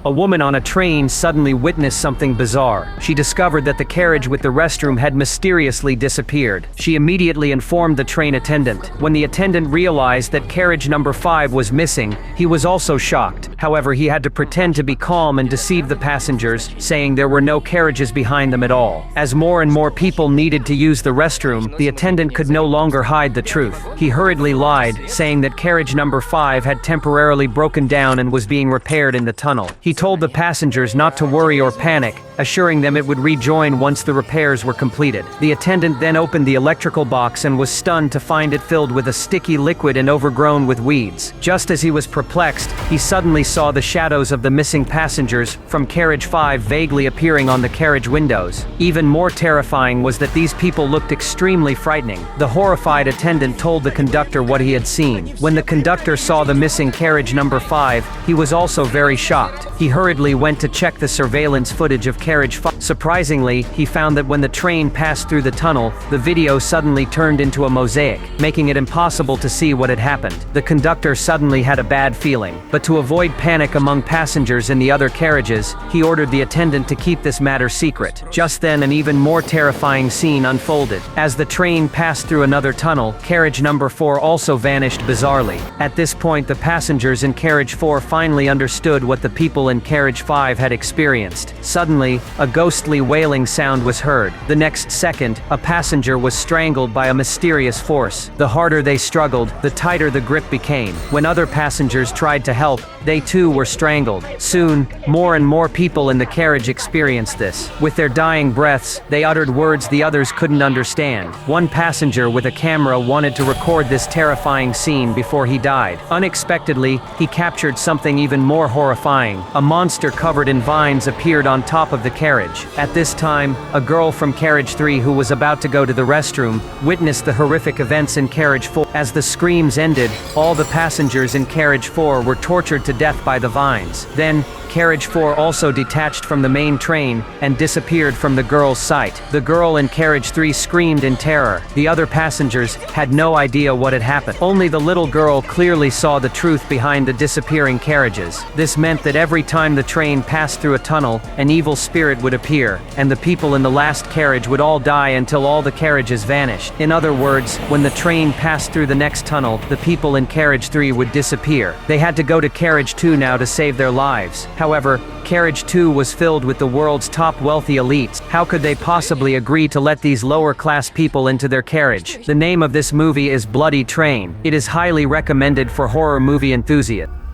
A woman on a train suddenly witnessed something bizarre. She discovered that the carriage with the restroom had mysteriously disappeared. She immediately informed the train attendant. When the attendant realized that carriage number 5 was missing, he was also shocked. However, he had to pretend to be calm and deceive the passengers, saying there were no carriages behind them at all. As more and more people needed to use the restroom, the attendant could no longer hide the truth. He hurriedly lied, saying that carriage number 5 had temporarily broken down and was being repaired in the tunnel. He told the passengers not to worry or panic, assuring them it would rejoin once the repairs were completed. The attendant then opened the electrical box and was stunned to find it filled with a sticky liquid and overgrown with weeds. Just as he was perplexed, he suddenly saw the shadows of the missing passengers from carriage 5 vaguely appearing on the carriage windows. Even more terrifying was that these people looked extremely frightening. The horrified attendant told the conductor what he had seen. When the conductor saw the missing carriage number 5, he was also very shocked. He hurriedly went to check the surveillance footage of carriage 5. Surprisingly, he found that when the train passed through the tunnel, the video suddenly turned into a mosaic, making it impossible to see what had happened. The conductor suddenly had a bad feeling, but to avoid panic among passengers in the other carriages, he ordered the attendant to keep this matter secret. Just then, an even more terrifying scene unfolded. As the train passed through another tunnel, carriage number 4 also vanished bizarrely. At this point, the passengers in carriage 4 finally understood what the people in carriage 5 had experienced. Suddenly, a ghostly wailing sound was heard. The next second, a passenger was strangled by a mysterious force. The harder they struggled, the tighter the grip became. When other passengers tried to help, they too were strangled. Soon, more and more people in the carriage experienced this. With their dying breaths, they uttered words the others couldn't understand. One passenger with a camera wanted to record this terrifying scene before he died. Unexpectedly, he captured something even more horrifying. A monster covered in vines appeared on top of the carriage. At this time, a girl from carriage 3 who was about to go to the restroom witnessed the horrific events in carriage 4. As the screams ended, all the passengers in carriage 4 were tortured to death by the vines. Then, carriage 4 also detached from the main train and disappeared from the girl's sight. The girl in carriage 3 screamed in terror. The other passengers had no idea what had happened. Only the little girl clearly saw the truth behind the disappearing carriages. This meant that every time the train passed through a tunnel, an evil spirit would appear, and the people in the last carriage would all die until all the carriages vanished. In other words, when the train passed through the next tunnel, the people in carriage 3 would disappear. They had to go to carriage 2 now to save their lives. However, carriage 2 was filled with the world's top wealthy elites. How could they possibly agree to let these lower-class people into their carriage? The name of this movie is Bloody Train. It is highly recommended for horror movie enthusiasts.